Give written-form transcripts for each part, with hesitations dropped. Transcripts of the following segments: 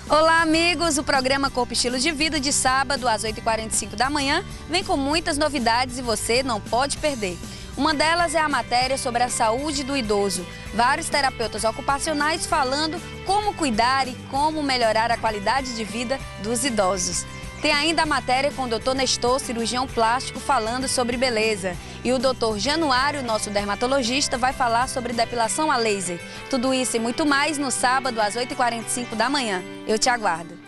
Olá, amigos! O programa Corpo Estilo de Vida, de sábado às 8h45 da manhã, vem com muitas novidades e você não pode perder. Uma delas é a matéria sobre a saúde do idoso. Vários terapeutas ocupacionais falando como cuidar e como melhorar a qualidade de vida dos idosos. Tem ainda a matéria com o Dr. Nestor, cirurgião plástico, falando sobre beleza. E o Dr. Januário, nosso dermatologista, vai falar sobre depilação a laser. Tudo isso e muito mais no sábado às 8h45 da manhã. Eu te aguardo.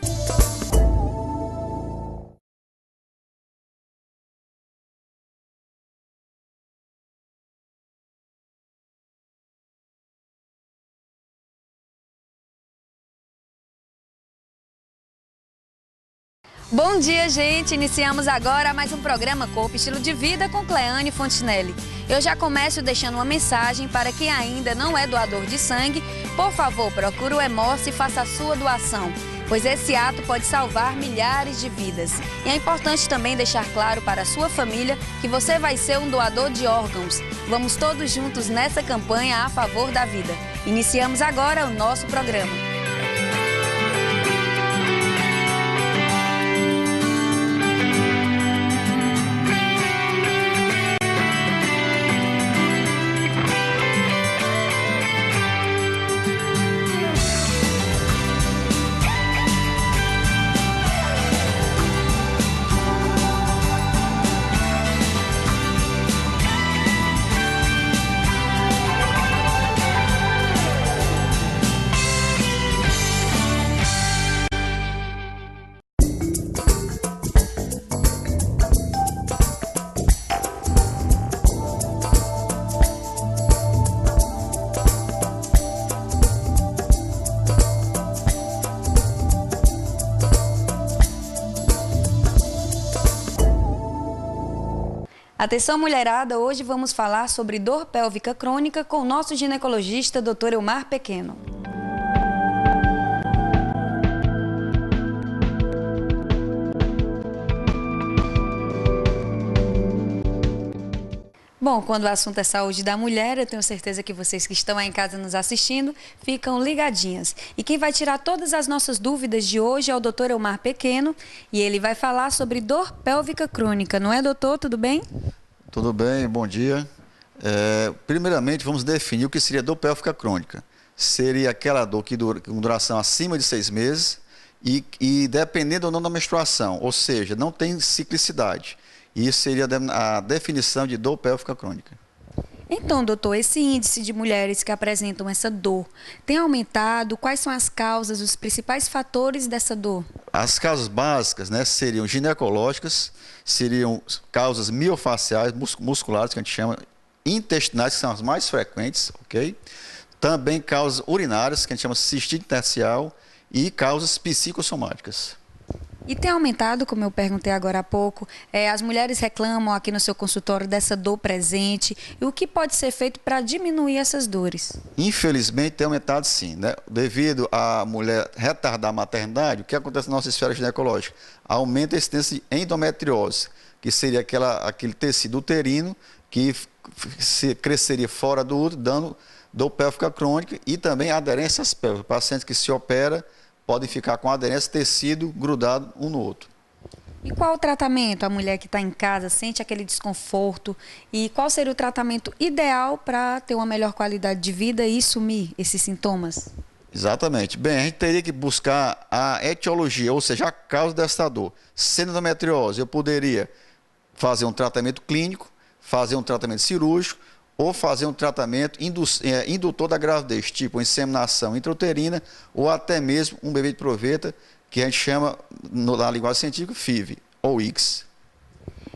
Bom dia, gente! Iniciamos agora mais um programa Corpo Estilo de Vida com Cleane Fontinelli. Eu já começo deixando uma mensagem para quem ainda não é doador de sangue. Por favor, procure o Hemorce e faça a sua doação, pois esse ato pode salvar milhares de vidas. E é importante também deixar claro para a sua família que você vai ser um doador de órgãos. Vamos todos juntos nessa campanha a favor da vida. Iniciamos agora o nosso programa. Atenção, mulherada, hoje vamos falar sobre dor pélvica crônica com o nosso ginecologista, Dr. Elmar Pequeno. Bom, quando o assunto é saúde da mulher, eu tenho certeza que vocês que estão aí em casa nos assistindo ficam ligadinhas. E quem vai tirar todas as nossas dúvidas de hoje é o Dr. Elmar Pequeno, e ele vai falar sobre dor pélvica crônica. Não é, doutor? Tudo bem? Tudo bem, bom dia. Primeiramente, vamos definir o que seria dor pélvica crônica. Seria aquela dor que dura com duração acima de 6 meses e dependendo ou não da menstruação, ou seja, não tem ciclicidade. Isso seria a definição de dor pélvica crônica. Então, doutor, esse índice de mulheres que apresentam essa dor tem aumentado? Quais são as causas, os principais fatores dessa dor? As causas básicas, seriam ginecológicas, seriam causas miofaciais, musculares, que a gente chama, intestinais, que são as mais frequentes, ok? Também causas urinárias, que a gente chama cistite intersticial, e causas psicossomáticas. E tem aumentado, como eu perguntei agora há pouco, as mulheres reclamam aqui no seu consultório dessa dor presente. E o que pode ser feito para diminuir essas dores? Infelizmente tem aumentado sim, Devido à mulher retardar a maternidade, o que acontece na nossa esfera ginecológica? Aumenta a incidência de endometriose, que seria aquele tecido uterino que cresceria fora do útero, dando dor pélvica crônica e também aderências pélvicas. Pacientes que se operam podem ficar com aderência tecido grudado um no outro. E qual o tratamento? A mulher que está em casa sente aquele desconforto. E qual seria o tratamento ideal para ter uma melhor qualidade de vida e sumir esses sintomas? Exatamente. Bem, a gente teria que buscar a etiologia, ou seja, a causa dessa dor. Sendo endometriose, eu poderia fazer um tratamento clínico, fazer um tratamento cirúrgico, ou fazer um tratamento indutor da gravidez, tipo inseminação intrauterina, ou até mesmo um bebê de proveta, que a gente chama, na linguagem científica, FIV, ou ICS.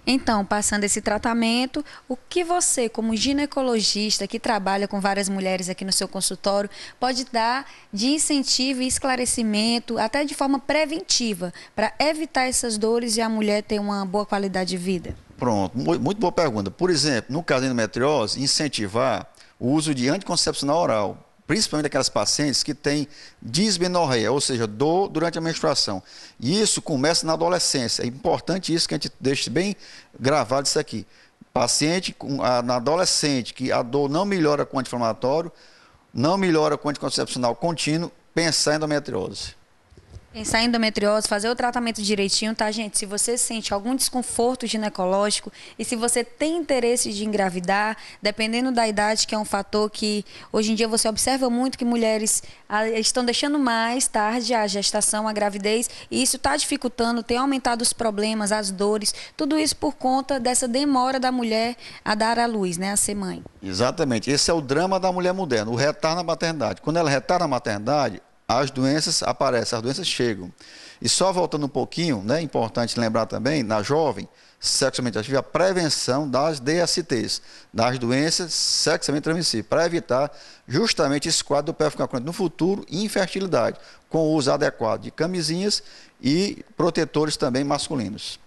Então, passando esse tratamento, o que você, como ginecologista, que trabalha com várias mulheres aqui no seu consultório, pode dar de incentivo e esclarecimento, até de forma preventiva, para evitar essas dores e a mulher ter uma boa qualidade de vida? Pronto, muito boa pergunta. Por exemplo, no caso da endometriose, incentivar o uso de anticoncepcional oral, principalmente aquelas pacientes que têm dismenorreia, ou seja, dor durante a menstruação. E isso começa na adolescência. É importante isso que a gente deixe bem gravado isso aqui. Paciente na adolescente que a dor não melhora com anti-inflamatório, não melhora com anticoncepcional contínuo, pensar em endometriose. Pensar em endometriose, fazer o tratamento direitinho, tá, gente? Se você sente algum desconforto ginecológico e se você tem interesse de engravidar, dependendo da idade, que é um fator que hoje em dia você observa muito que mulheres estão deixando mais tarde a gestação, a gravidez, e isso está dificultando, tem aumentado os problemas, as dores, tudo isso por conta dessa demora da mulher a dar à luz, né, a ser mãe. Exatamente. Esse é o drama da mulher moderna, o retardo na maternidade. Quando ela retarda na maternidade, as doenças aparecem, as doenças chegam. E só voltando um pouquinho, né, é importante lembrar também, na jovem, sexualmente ativa, a prevenção das DSTs, das doenças sexualmente transmissíveis, para evitar justamente esse quadro do pélvico crônico no futuro e infertilidade, com o uso adequado de camisinhas e protetores também masculinos.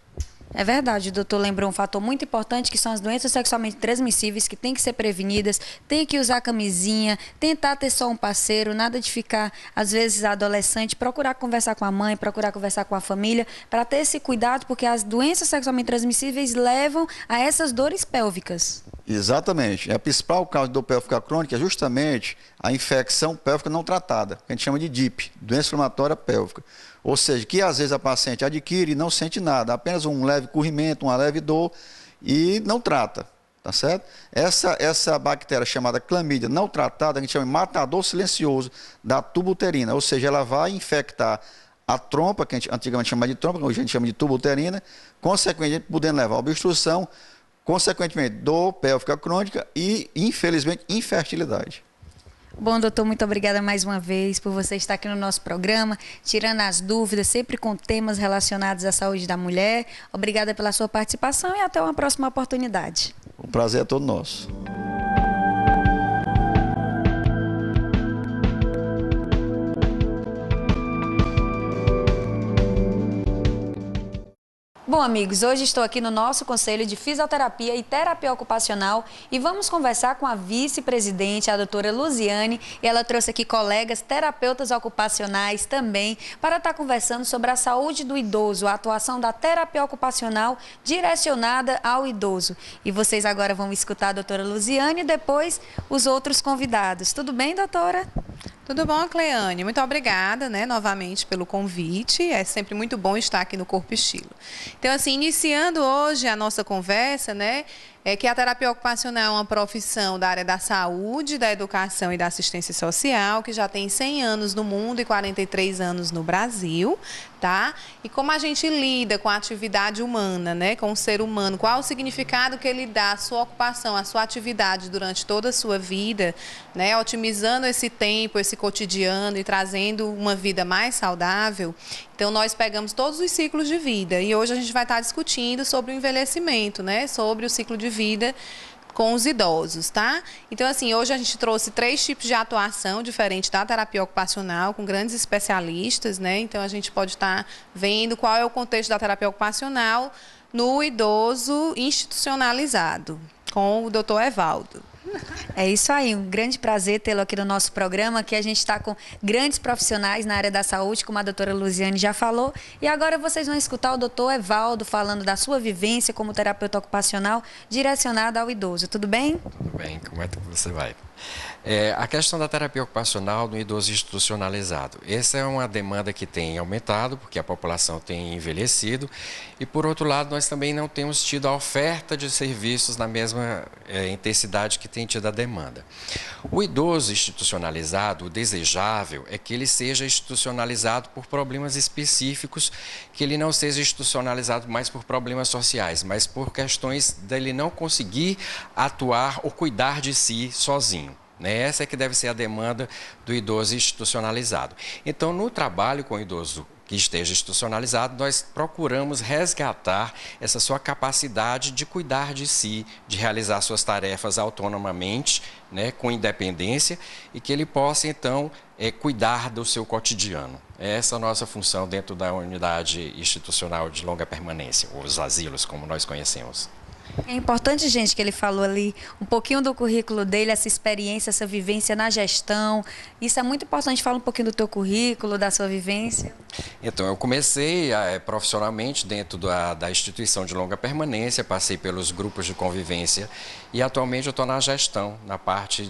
É verdade, o doutor lembrou um fator muito importante, que são as doenças sexualmente transmissíveis, que têm que ser prevenidas, tem que usar camisinha, tentar ter só um parceiro, nada de ficar, às vezes, adolescente, procurar conversar com a mãe, procurar conversar com a família, para ter esse cuidado, porque as doenças sexualmente transmissíveis levam a essas dores pélvicas. Exatamente. A principal causa de dor pélvica crônica é justamente a infecção pélvica não tratada, que a gente chama de DIP, doença inflamatória pélvica. Ou seja, que às vezes a paciente adquire e não sente nada, apenas um leve corrimento, uma leve dor e não trata, tá certo? Essa bactéria chamada clamídia não tratada, a gente chama de matador silencioso da tuba uterina, ou seja, ela vai infectar a trompa, que a gente antigamente chamava de trompa, hoje a gente chama de tuba uterina, consequentemente podendo levar a obstrução, consequentemente dor pélvica crônica e, infelizmente, infertilidade. Bom, doutor, muito obrigada mais uma vez por você estar aqui no nosso programa, tirando as dúvidas, sempre com temas relacionados à saúde da mulher. Obrigada pela sua participação e até uma próxima oportunidade. O prazer é todo nosso. Bom, amigos, hoje estou aqui no nosso Conselho de Fisioterapia e Terapia Ocupacional e vamos conversar com a vice-presidente, a doutora Luziane, e ela trouxe aqui colegas terapeutas ocupacionais também para estar conversando sobre a saúde do idoso, a atuação da terapia ocupacional direcionada ao idoso. E vocês agora vão escutar a doutora Luziane e depois os outros convidados. Tudo bem, doutora? Tudo bom, Cleane? Muito obrigada, né, novamente pelo convite. É sempre muito bom estar aqui no Corpo Estilo. Então, assim, iniciando hoje a nossa conversa, né, é que a terapia ocupacional é uma profissão da área da saúde, da educação e da assistência social, que já tem 100 anos no mundo e 43 anos no Brasil, tá? E como a gente lida com a atividade humana, né, com o ser humano, qual o significado que ele dá à sua ocupação, à sua atividade durante toda a sua vida, né, otimizando esse tempo, esse cotidiano e trazendo uma vida mais saudável. Então, nós pegamos todos os ciclos de vida e hoje a gente vai estar discutindo sobre o envelhecimento, né, sobre o ciclo de vida com os idosos, tá? Então, assim, hoje a gente trouxe 3 tipos de atuação diferentes da terapia ocupacional, com grandes especialistas, né? Então, a gente pode estar vendo qual é o contexto da terapia ocupacional no idoso institucionalizado, com o doutor Evaldo. É isso aí, um grande prazer tê-lo aqui no nosso programa, que a gente está com grandes profissionais na área da saúde, como a doutora Luziane já falou, e agora vocês vão escutar o doutor Evaldo falando da sua vivência como terapeuta ocupacional direcionada ao idoso. Tudo bem? Tudo bem, como é que você vai? A questão da terapia ocupacional no idoso institucionalizado. Essa é uma demanda que tem aumentado, porque a população tem envelhecido, e por outro lado, nós também não temos tido a oferta de serviços na mesma intensidade que tem tido a demanda. O idoso institucionalizado, o desejável, é que ele seja institucionalizado por problemas específicos, que ele não seja institucionalizado mais por problemas sociais, mas por questões dele não conseguir atuar ou cuidar de si sozinho. Essa é que deve ser a demanda do idoso institucionalizado. Então, no trabalho com o idoso que esteja institucionalizado, nós procuramos resgatar essa sua capacidade de cuidar de si, de realizar suas tarefas autonomamente, né, com independência, e que ele possa, então, cuidar do seu cotidiano. Essa é a nossa função dentro da unidade institucional de longa permanência, os asilos, como nós conhecemos. É importante, gente, que ele falou ali um pouquinho do currículo dele, essa experiência, essa vivência na gestão. Isso é muito importante. Fala um pouquinho do teu currículo, da sua vivência. Então, eu comecei profissionalmente dentro da instituição de longa permanência, passei pelos grupos de convivência e atualmente eu estou na gestão, na parte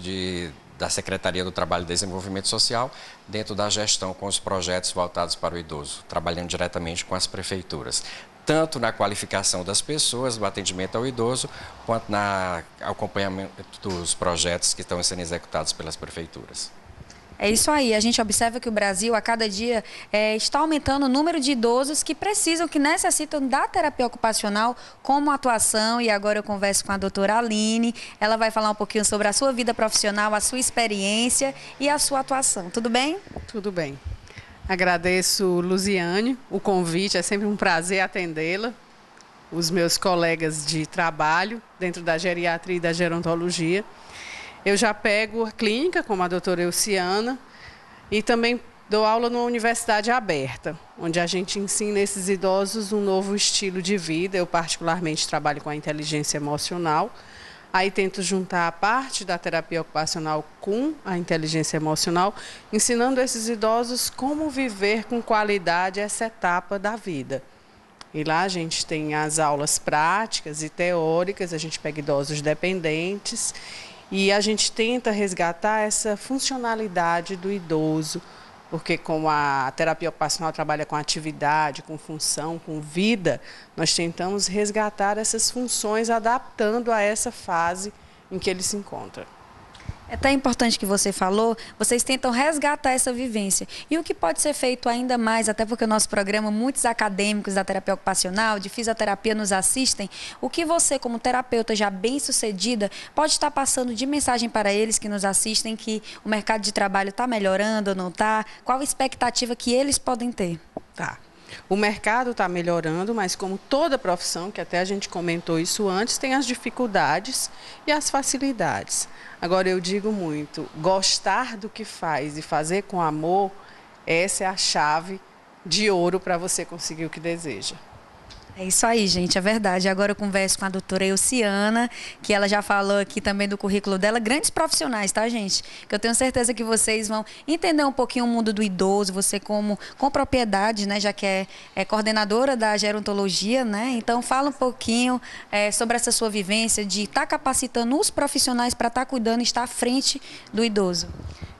da Secretaria do Trabalho e Desenvolvimento Social, dentro da gestão com os projetos voltados para o idoso, trabalhando diretamente com as prefeituras, tanto na qualificação das pessoas, do atendimento ao idoso, quanto no acompanhamento dos projetos que estão sendo executados pelas prefeituras. É isso aí, a gente observa que o Brasil, a cada dia, está aumentando o número de idosos que precisam, que necessitam da terapia ocupacional como atuação. E agora eu converso com a doutora Aline, ela vai falar um pouquinho sobre a sua vida profissional, a sua experiência e a sua atuação. Tudo bem? Tudo bem. Agradeço, Luziane, o convite, é sempre um prazer atendê-la, os meus colegas de trabalho dentro da geriatria e da gerontologia. Eu já pego a clínica, como a doutora Elciana, e também dou aula numa universidade aberta, onde a gente ensina esses idosos um novo estilo de vida. Eu particularmente trabalho com a inteligência emocional, aí tento juntar a parte da terapia ocupacional com a inteligência emocional, ensinando esses idosos como viver com qualidade essa etapa da vida. E lá a gente tem as aulas práticas e teóricas, a gente pega idosos dependentes, e a gente tenta resgatar essa funcionalidade do idoso, porque como a terapia ocupacional trabalha com atividade, com função, com vida, nós tentamos resgatar essas funções adaptando a essa fase em que ele se encontra. É tão importante que você falou, vocês tentam resgatar essa vivência. E o que pode ser feito ainda mais, até porque o nosso programa, muitos acadêmicos da terapia ocupacional, de fisioterapia nos assistem, o que você, como terapeuta já bem-sucedida, pode estar passando de mensagem para eles que nos assistem, que o mercado de trabalho está melhorando ou não está? Qual a expectativa que eles podem ter? Tá. O mercado está melhorando, mas como toda profissão, que até a gente comentou isso antes, tem as dificuldades e as facilidades. Agora, eu digo muito, gostar do que faz e fazer com amor, essa é a chave de ouro para você conseguir o que deseja. É isso aí, gente, é verdade. Agora eu converso com a doutora Elciana, que ela já falou aqui também do currículo dela. Grandes profissionais, tá, gente? Que eu tenho certeza que vocês vão entender um pouquinho o mundo do idoso, você com propriedade, né, já que é coordenadora da gerontologia, né? Então fala um pouquinho sobre essa sua vivência de estar capacitando os profissionais para estar cuidando e estar à frente do idoso.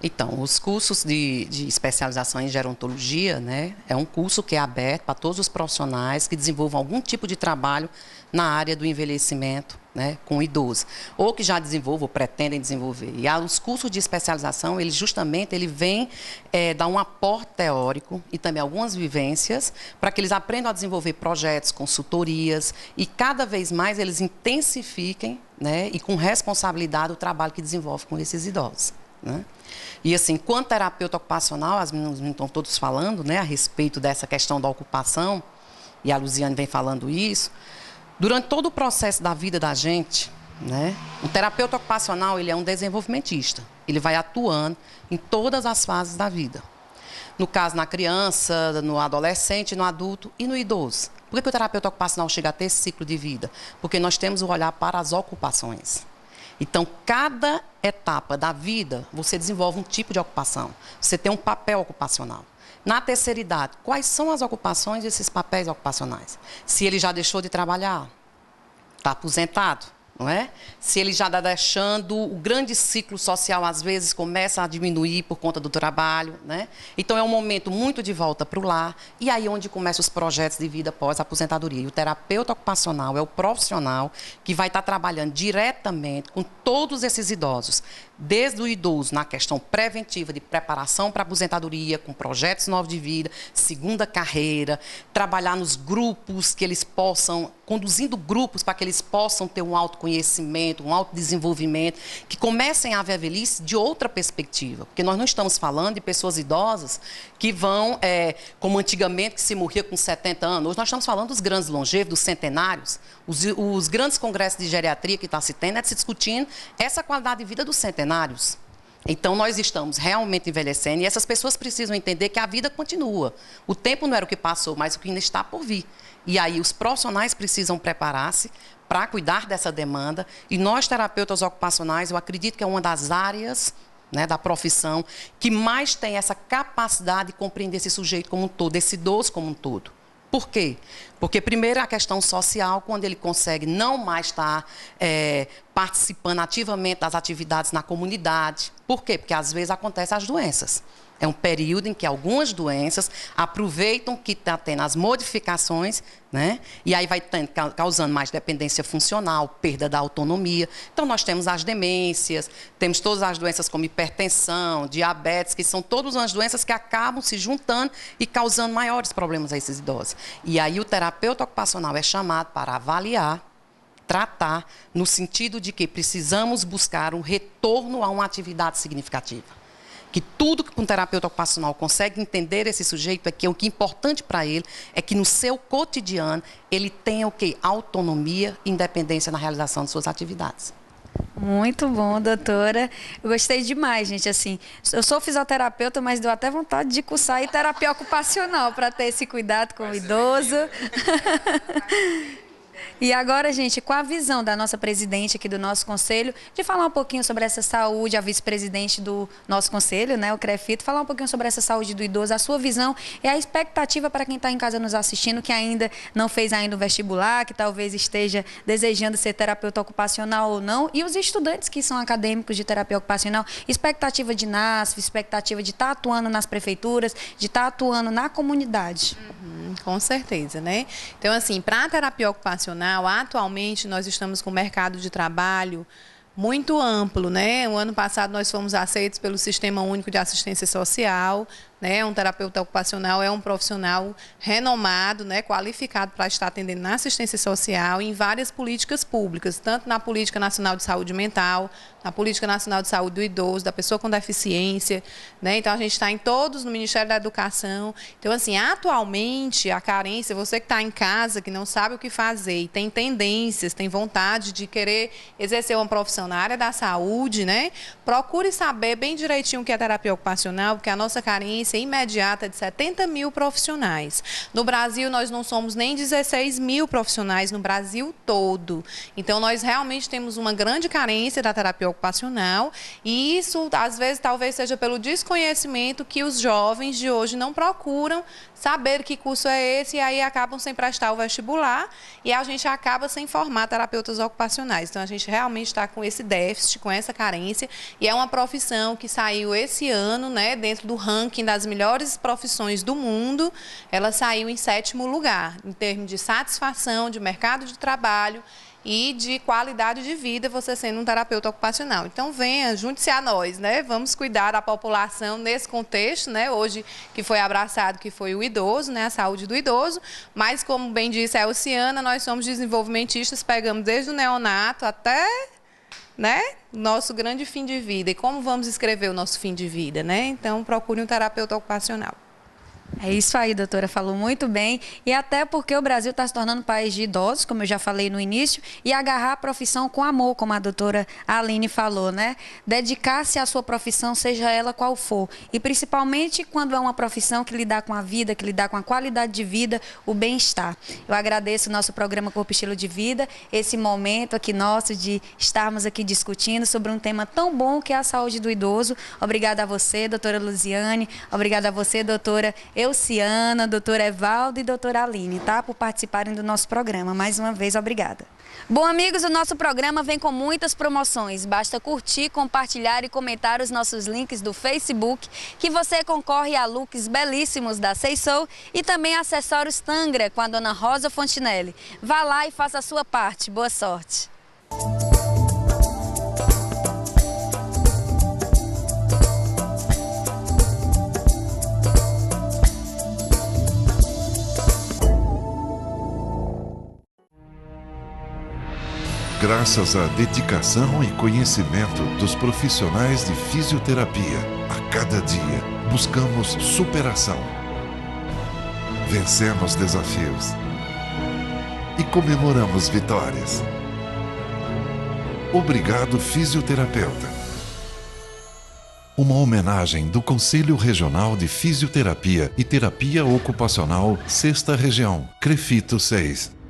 Então, os cursos de especialização em gerontologia, né, é um curso que é aberto para todos os profissionais que desenvolvam algum tipo de trabalho na área do envelhecimento, né, com o idoso, ou que já desenvolvam ou pretendem desenvolver. E os cursos de especialização, ele vem dar um aporte teórico e também algumas vivências para que eles aprendam a desenvolver projetos, consultorias e cada vez mais eles intensifiquem, né, e com responsabilidade o trabalho que desenvolve com esses idosos, né? E assim, quanto terapeuta ocupacional, as meninas estão todos falando, né, a respeito dessa questão da ocupação, e a Luziane vem falando isso, durante todo o processo da vida da gente, né, o terapeuta ocupacional, ele é um desenvolvimentista, ele vai atuando em todas as fases da vida. No caso, na criança, no adolescente, no adulto e no idoso. Por que o terapeuta ocupacional chega a ter esse ciclo de vida? Porque nós temos o olhar para as ocupações. Então, cada etapa da vida, você desenvolve um tipo de ocupação. Você tem um papel ocupacional. Na terceira idade, quais são as ocupações desses papéis ocupacionais? Se ele já deixou de trabalhar, está aposentado, não é? Se ele já está deixando, o grande ciclo social, às vezes, começa a diminuir por conta do trabalho, né? Então, é um momento muito de volta para o lar, e aí onde começam os projetos de vida pós-aposentadoria. E o terapeuta ocupacional é o profissional que vai estar trabalhando diretamente com todos esses idosos, desde o idoso na questão preventiva de preparação para a aposentadoria, com projetos novos de vida, segunda carreira, trabalhar nos grupos que eles possam, conduzindo grupos para que eles possam ter um autoconhecimento, um autodesenvolvimento, que comecem a ver a velhice de outra perspectiva. Porque nós não estamos falando de pessoas idosas que vão, como antigamente, que se morria com 70 anos. Hoje nós estamos falando dos grandes longevos, dos centenários. Os grandes congressos de geriatria que está se tendo, se discutindo essa qualidade de vida dos centenários. Então, nós estamos realmente envelhecendo e essas pessoas precisam entender que a vida continua. O tempo não era o que passou, mas o que ainda está por vir. E aí, os profissionais precisam preparar-se para cuidar dessa demanda. E nós, terapeutas ocupacionais, eu acredito que é uma das áreas, né, da profissão que mais tem essa capacidade de compreender esse sujeito como um todo, esse idoso como um todo. Por quê? Porque, primeiro, a questão social, quando ele consegue não mais estar participando ativamente das atividades na comunidade. Por quê? Porque, às vezes, acontecem as doenças. É um período em que algumas doenças aproveitam que está tendo as modificações, né? E aí vai causando mais dependência funcional, perda da autonomia. Então, nós temos as demências, temos todas as doenças como hipertensão, diabetes, que são todas as doenças que acabam se juntando e causando maiores problemas a esses idosos. E aí o terapeuta ocupacional é chamado para avaliar, tratar, no sentido de que precisamos buscar um retorno a uma atividade significativa. Que tudo que um terapeuta ocupacional consegue entender esse sujeito é que o que é importante para ele é que no seu cotidiano ele tenha o quê? Autonomia e independência na realização de suas atividades. Muito bom, doutora. Eu gostei demais, gente. Assim, eu sou fisioterapeuta, mas deu até vontade de cursar em terapia ocupacional para ter esse cuidado com o idoso. E agora, gente, com a visão da nossa presidente aqui do nosso conselho, de falar um pouquinho sobre essa saúde, a vice-presidente do nosso conselho, né, o CREFITO, falar um pouquinho sobre essa saúde do idoso, a sua visão e a expectativa para quem está em casa nos assistindo, que ainda não fez ainda o vestibular, que talvez esteja desejando ser terapeuta ocupacional ou não, e os estudantes que são acadêmicos de terapia ocupacional, expectativa de NASF, expectativa de estar atuando nas prefeituras, de estar atuando na comunidade. Com certeza, né? Então, assim, para a terapia ocupacional, atualmente nós estamos com um mercado de trabalho muito amplo, né? O ano passado nós fomos aceitos pelo Sistema Único de Assistência Social, né? Um terapeuta ocupacional é um profissional renomado, né? Qualificado para estar atendendo na assistência social e em várias políticas públicas, tanto na Política Nacional de Saúde Mental, na Política Nacional de Saúde do Idoso, da pessoa com deficiência, né? Então, a gente está em todos no Ministério da Educação. Então, assim, atualmente, a carência, você que está em casa, que não sabe o que fazer e tem tendências, tem vontade de querer exercer uma profissão na área da saúde, né? Procure saber bem direitinho o que é terapia ocupacional, porque a nossa carência imediata de 70 mil profissionais. No Brasil, nós não somos nem 16 mil profissionais no Brasil todo. Então, nós realmente temos uma grande carência da terapia ocupacional e isso, às vezes, talvez seja pelo desconhecimento que os jovens de hoje não procuram saber que curso é esse e aí acabam sem prestar o vestibular e a gente acaba sem formar terapeutas ocupacionais. Então, a gente realmente está com esse déficit, com essa carência e é uma profissão que saiu esse ano, né, dentro do ranking das melhores profissões do mundo, ela saiu em 7º lugar, em termos de satisfação, de mercado de trabalho e de qualidade de vida, você sendo um terapeuta ocupacional. Então, venha, junte-se a nós, né? Vamos cuidar da população nesse contexto, né? Hoje, que foi abraçado, que foi o idoso, né? A saúde do idoso. Mas, como bem disse a Elciana, nós somos desenvolvimentistas, pegamos desde o neonato até, né, nosso grande fim de vida. E como vamos escrever o nosso fim de vida, né? Então, procure um terapeuta ocupacional. É isso aí, doutora, falou muito bem. E até porque o Brasil está se tornando um país de idosos, como eu já falei no início, e agarrar a profissão com amor, como a doutora Aline falou, né? Dedicar-se à sua profissão, seja ela qual for. E principalmente quando é uma profissão que lidar com a vida, que lidar com a qualidade de vida, o bem-estar. Eu agradeço o nosso programa Corpo Estilo de Vida, esse momento aqui nosso de estarmos aqui discutindo sobre um tema tão bom que é a saúde do idoso. Obrigada a você, doutora Luziane. Obrigada a você, doutora Elciana, doutora Evaldo e doutora Aline, tá? Por participarem do nosso programa. Mais uma vez, obrigada. Bom, amigos, o nosso programa vem com muitas promoções. Basta curtir, compartilhar e comentar os nossos links do Facebook, que você concorre a looks belíssimos da Seisou e também acessórios Tangra com a dona Rosa Fontinelli. Vá lá e faça a sua parte. Boa sorte. Graças à dedicação e conhecimento dos profissionais de fisioterapia, a cada dia buscamos superação. Vencemos desafios e comemoramos vitórias. Obrigado, fisioterapeuta. Uma homenagem do Conselho Regional de Fisioterapia e Terapia Ocupacional, 6ª Região, CREFITO 6.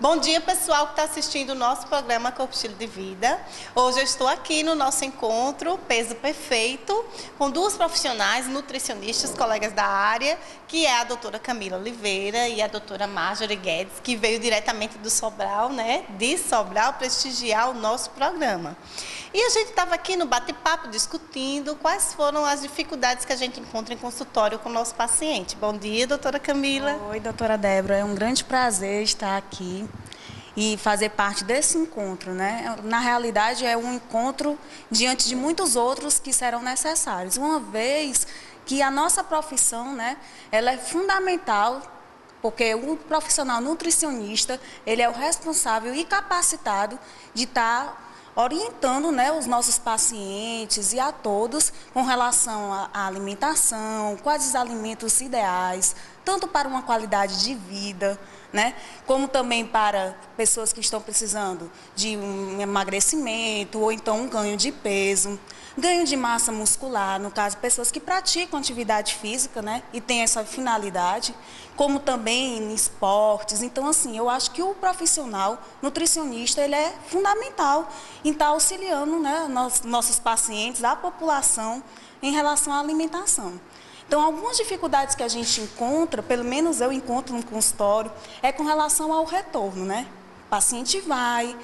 Bom dia, pessoal que está assistindo o nosso programa Corpo Estilo de Vida. Hoje eu estou aqui no nosso encontro Peso Perfeito, com duas profissionais, nutricionistas, colegas da área, que é a doutora Camila Oliveira e a doutora Marjorie Guedes, que veio diretamente do Sobral, né? De Sobral, prestigiar o nosso programa. E a gente estava aqui no bate-papo discutindo quais foram as dificuldades que a gente encontra em consultório com o nosso paciente. Bom dia, doutora Camila. Oi, doutora Débora. É um grande prazer estar aqui e fazer parte desse encontro, né? Na realidade, é um encontro diante de muitos outros que serão necessários. Uma vez que a nossa profissão, né, ela é fundamental, porque o profissional nutricionista, ele é o responsável e capacitado de estar orientando, né, os nossos pacientes e a todos com relação à alimentação, quais os alimentos ideais, tanto para uma qualidade de vida, né, como também para pessoas que estão precisando de um emagrecimento ou então um ganho de peso, ganho de massa muscular, no caso, pessoas que praticam atividade física, né, e têm essa finalidade, como também em esportes. Então, assim, eu acho que o profissional nutricionista, ele é fundamental em estar auxiliando, né, nossos pacientes, a população, em relação à alimentação. Então, algumas dificuldades que a gente encontra, pelo menos eu encontro no consultório, é com relação ao retorno, né? O paciente vai,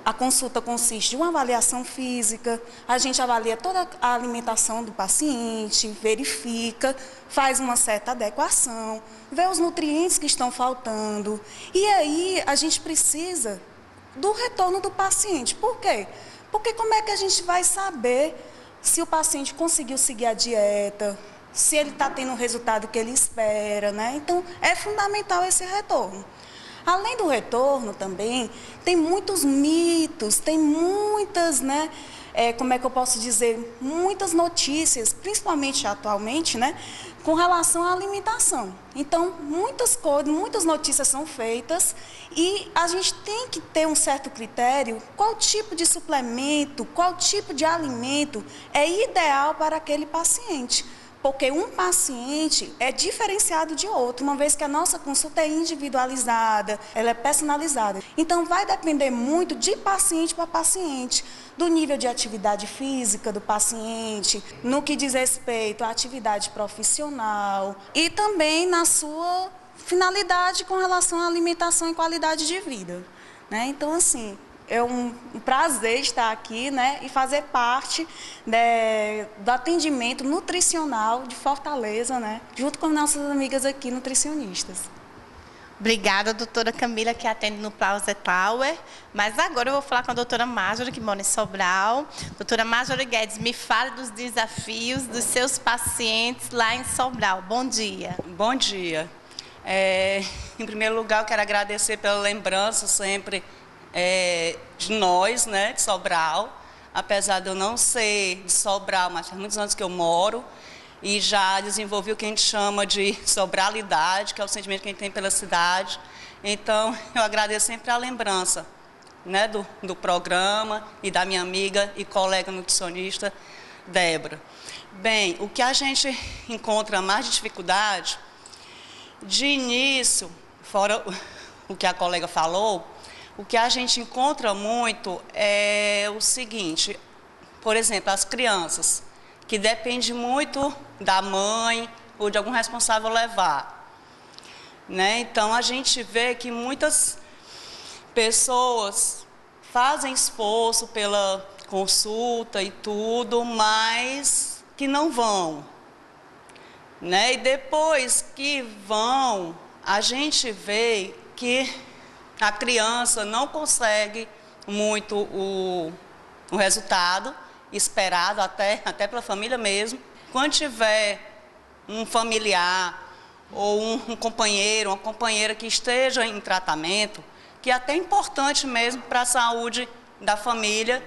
a consulta consiste em uma avaliação física, a gente avalia toda a alimentação do paciente, verifica, faz uma certa adequação, vê os nutrientes que estão faltando. E aí, a gente precisa do retorno do paciente. Por quê? Porque como é que a gente vai saber se o paciente conseguiu seguir a dieta, se ele está tendo o resultado que ele espera, né? Então, é fundamental esse retorno. Além do retorno também, tem muitos mitos, tem muitas, né? Como é que eu posso dizer? Muitas notícias, principalmente atualmente, né? Com relação à alimentação. Então, muitas coisas, muitas notícias são feitas e a gente tem que ter um certo critério, qual tipo de suplemento, qual tipo de alimento é ideal para aquele paciente. Porque um paciente é diferenciado de outro, uma vez que a nossa consulta é individualizada, ela é personalizada. Então, vai depender muito de paciente para paciente, do nível de atividade física do paciente, no que diz respeito à atividade profissional e também na sua finalidade com relação à alimentação e qualidade de vida, né? Então, assim, é um prazer estar aqui, né, e fazer parte do atendimento nutricional de Fortaleza, né, junto com nossas amigas aqui nutricionistas. Obrigada, doutora Camila, que atende no Plaza Tower. Mas agora eu vou falar com a doutora Marjorie, que mora em Sobral. Doutora Marjorie Guedes, me fale dos desafios dos seus pacientes lá em Sobral. Bom dia. Bom dia. Em primeiro lugar, eu quero agradecer pela lembrança sempre de nós, né, de Sobral, apesar de eu não ser de Sobral, mas faz muitos anos que eu moro e já desenvolvi o que a gente chama de sobralidade, que é o sentimento que a gente tem pela cidade. Então, eu agradeço sempre a lembrança, né, do programa e da minha amiga e colega nutricionista, Débora. Bem, o que a gente encontra mais de dificuldade, de início, fora o que a colega falou, o que a gente encontra muito é o seguinte, por exemplo, as crianças, que depende muito da mãe ou de algum responsável levar, né? Então, a gente vê que muitas pessoas fazem esforço pela consulta e tudo, mas que não vão, né? E depois que vão, a gente vê que a criança não consegue muito o resultado esperado, até pela família mesmo. Quando tiver um familiar ou um companheiro, uma companheira que esteja em tratamento, que é até importante mesmo para a saúde da família,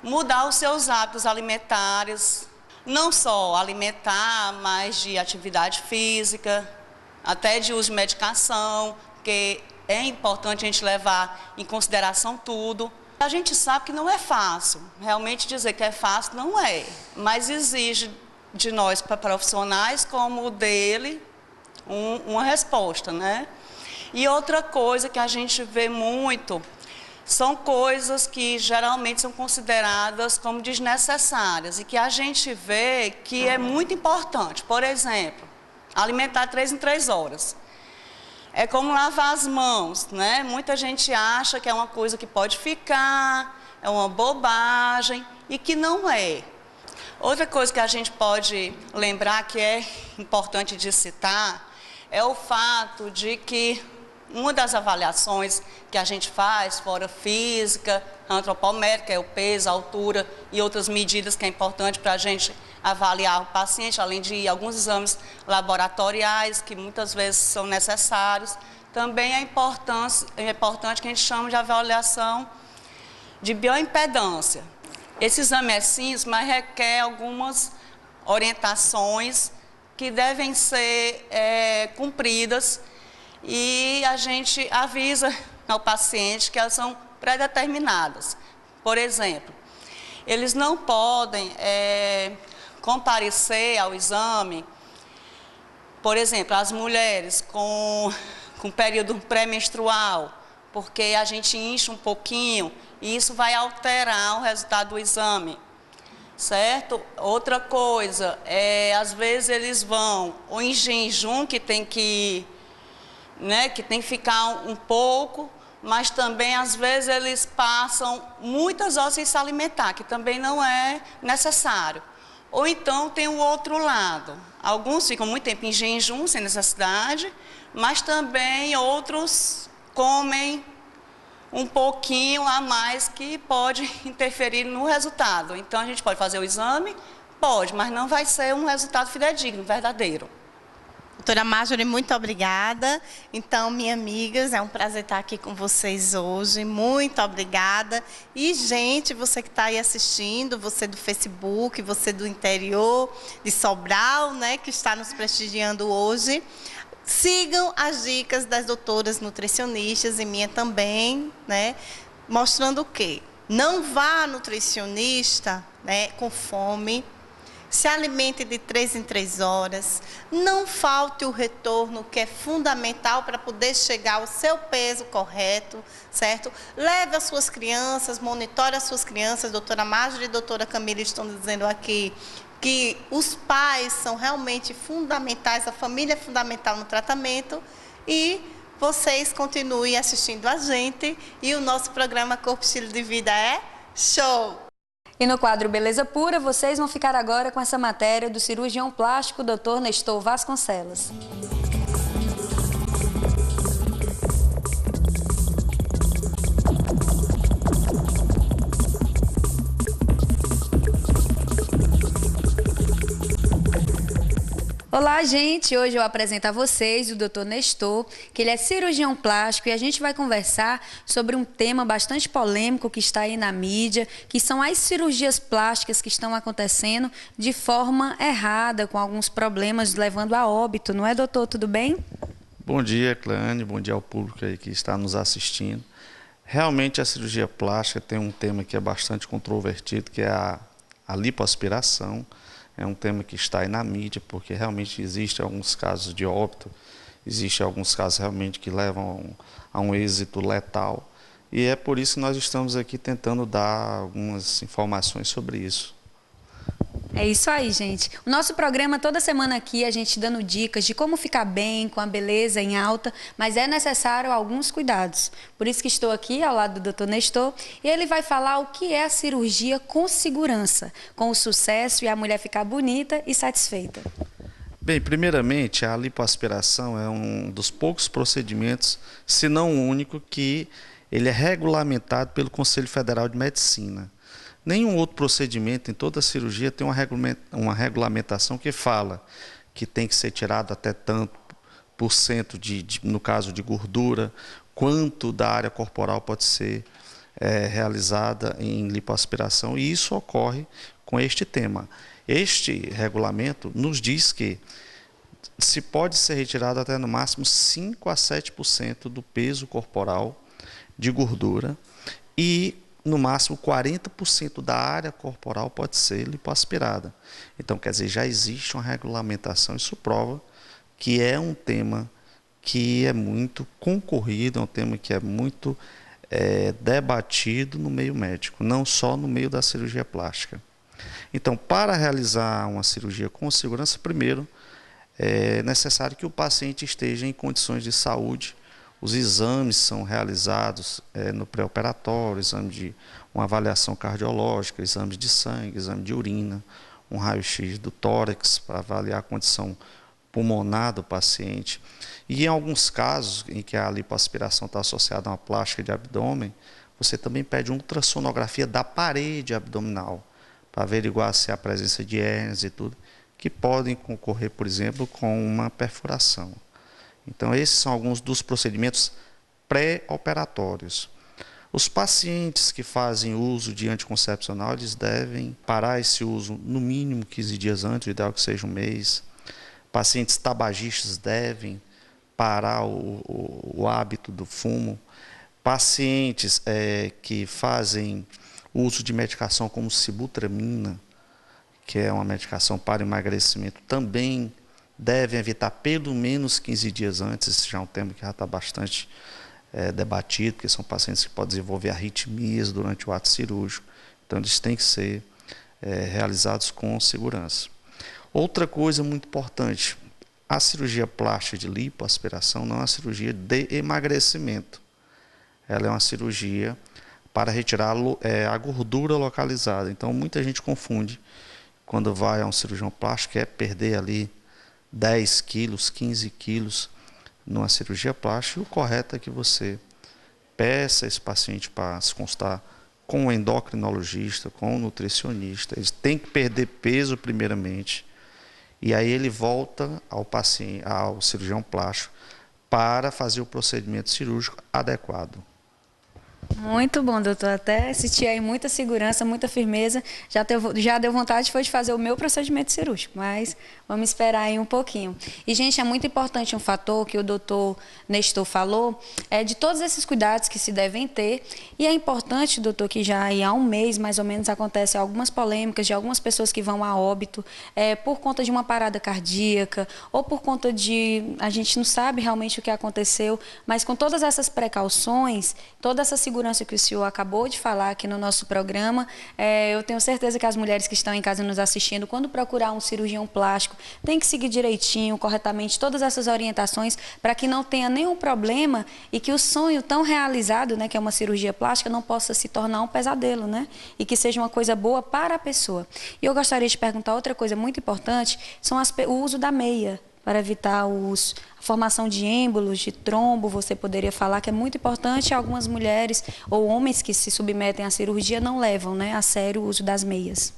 mudar os seus hábitos alimentares, não só alimentar, mas de atividade física, até de uso de medicação, porque é importante a gente levar em consideração tudo. A gente sabe que não é fácil, realmente dizer que é fácil não é, mas exige de nós profissionais como o dele uma resposta, né? E outra coisa que a gente vê muito são coisas que geralmente são consideradas como desnecessárias e que a gente vê que é muito importante. Por exemplo, alimentar 3 em 3 horas. É como lavar as mãos, né? Muita gente acha que é uma coisa que pode ficar, é uma bobagem e que não é. Outra coisa que a gente pode lembrar que é importante de citar é o fato de que uma das avaliações que a gente faz, fora física, antropométrica, é o peso, a altura e outras medidas que é importante para a gente avaliar o paciente, além de alguns exames laboratoriais que muitas vezes são necessários. Também é importante que a gente chama de avaliação de bioimpedância. Esse exame é simples, mas requer algumas orientações que devem ser cumpridas e a gente avisa ao paciente que elas são pré-determinadas. Por exemplo, eles não podem comparecer ao exame, por exemplo, as mulheres com período pré-menstrual, porque a gente incha um pouquinho e isso vai alterar o resultado do exame, certo? Outra coisa, às vezes eles vão ou em jejum, que tem que ficar um pouco, mas também às vezes eles passam muitas horas sem se alimentar, que também não é necessário. Ou então tem o outro lado, alguns ficam muito tempo em jejum sem necessidade, mas também outros comem um pouquinho a mais que pode interferir no resultado. Então a gente pode fazer o exame? Pode, mas não vai ser um resultado fidedigno, verdadeiro. Doutora Marjorie, muito obrigada. Então, minhas amigas, é um prazer estar aqui com vocês hoje. Muito obrigada. E, gente, você que está aí assistindo, você do Facebook, você do interior de Sobral, né, que está nos prestigiando hoje, sigam as dicas das doutoras nutricionistas e minha também, né, mostrando o quê? Não vá nutricionista, né, com fome. Se alimente de 3 em 3 horas, não falte o retorno, que é fundamental para poder chegar ao seu peso correto, certo? Leve as suas crianças, monitore as suas crianças, doutora Marjorie e doutora Camila estão dizendo aqui que os pais são realmente fundamentais, a família é fundamental no tratamento e vocês continuem assistindo a gente e o nosso programa Corpo Estilo de Vida é show! E no quadro Beleza Pura, vocês vão ficar agora com essa matéria do cirurgião plástico Dr. Nestor Vasconcelos. Olá, gente! Hoje eu apresento a vocês o Dr. Nestor, que ele é cirurgião plástico e a gente vai conversar sobre um tema bastante polêmico que está aí na mídia, que são as cirurgias plásticas que estão acontecendo de forma errada, com alguns problemas levando a óbito. Não é, doutor? Tudo bem? Bom dia, Cleane. Bom dia ao público aí que está nos assistindo. Realmente a cirurgia plástica tem um tema que é bastante controvertido, que é a lipoaspiração. É um tema que está aí na mídia, porque realmente existem alguns casos de óbito, existem alguns casos realmente que levam a um êxito letal. E é por isso que nós estamos aqui tentando dar algumas informações sobre isso. É isso aí, gente. O nosso programa, toda semana aqui, a gente dando dicas de como ficar bem, com a beleza em alta, mas é necessário alguns cuidados. Por isso que estou aqui ao lado do Dr. Nestor e ele vai falar o que é a cirurgia com segurança, com o sucesso e a mulher ficar bonita e satisfeita. Bem, primeiramente, a lipoaspiração é um dos poucos procedimentos, se não o único, que ele é regulamentado pelo Conselho Federal de Medicina. Nenhum outro procedimento em toda a cirurgia tem uma regulamentação que fala que tem que ser tirado até tanto por cento, no caso de gordura, quanto da área corporal pode ser realizada em lipoaspiração, e isso ocorre com este tema. Este regulamento nos diz que se pode ser retirado até no máximo 5 a 7% do peso corporal de gordura e no máximo 40% da área corporal pode ser lipoaspirada. Então, quer dizer, já existe uma regulamentação, isso prova que é um tema que é muito concorrido, é um tema que é muito debatido no meio médico, não só no meio da cirurgia plástica. Então, para realizar uma cirurgia com segurança, primeiro é necessário que o paciente esteja em condições de saúde. Os exames são realizados no pré-operatório, exame de uma avaliação cardiológica, exame de sangue, exame de urina, um raio-x do tórax para avaliar a condição pulmonar do paciente. E em alguns casos em que a lipoaspiração está associada a uma plástica de abdômen, você também pede uma ultrassonografia da parede abdominal para averiguar se há presença de hérnias e tudo, que podem concorrer, por exemplo, com uma perfuração. Então, esses são alguns dos procedimentos pré-operatórios. Os pacientes que fazem uso de anticoncepcional, eles devem parar esse uso no mínimo 15 dias antes, o ideal é que seja um mês. Pacientes tabagistas devem parar o hábito do fumo. Pacientes que fazem uso de medicação como sibutramina, que é uma medicação para emagrecimento, também devem evitar pelo menos 15 dias antes. Esse já é um tema que já está bastante debatido, porque são pacientes que podem desenvolver arritmias durante o ato cirúrgico. Então, eles têm que ser realizados com segurança. Outra coisa muito importante, a cirurgia plástica de lipoaspiração não é uma cirurgia de emagrecimento. Ela é uma cirurgia para retirar a gordura localizada. Então, muita gente confunde quando vai a um cirurgião plástico, quer perder ali 10 quilos, 15 quilos numa cirurgia plástica. E o correto é que você peça esse paciente para se consultar com o endocrinologista, com o nutricionista. Ele tem que perder peso primeiramente. E aí ele volta ao cirurgião plástico para fazer o procedimento cirúrgico adequado. Muito bom, doutor. Até senti aí muita segurança, muita firmeza. Já deu vontade de fazer o meu procedimento cirúrgico, mas vamos esperar aí um pouquinho. E, gente, é muito importante um fator que o doutor Nestor falou, de todos esses cuidados que se devem ter. E é importante, doutor, que já há um mês, mais ou menos, acontece algumas polêmicas de algumas pessoas que vão a óbito por conta de uma parada cardíaca ou por conta de... A gente não sabe realmente o que aconteceu, mas com todas essas precauções, toda essa segurança que o senhor acabou de falar aqui no nosso programa, eu tenho certeza que as mulheres que estão em casa nos assistindo, quando procurar um cirurgião plástico, tem que seguir direitinho, corretamente, todas essas orientações para que não tenha nenhum problema e que o sonho tão realizado, né, que é uma cirurgia plástica, não possa se tornar um pesadelo, né? E que seja uma coisa boa para a pessoa. E eu gostaria de perguntar outra coisa muito importante, são o uso da meia, para evitar a formação de êmbolos, de trombo. Você poderia falar que é muito importante. Algumas mulheres ou homens que se submetem à cirurgia não levam, né, a sério o uso das meias.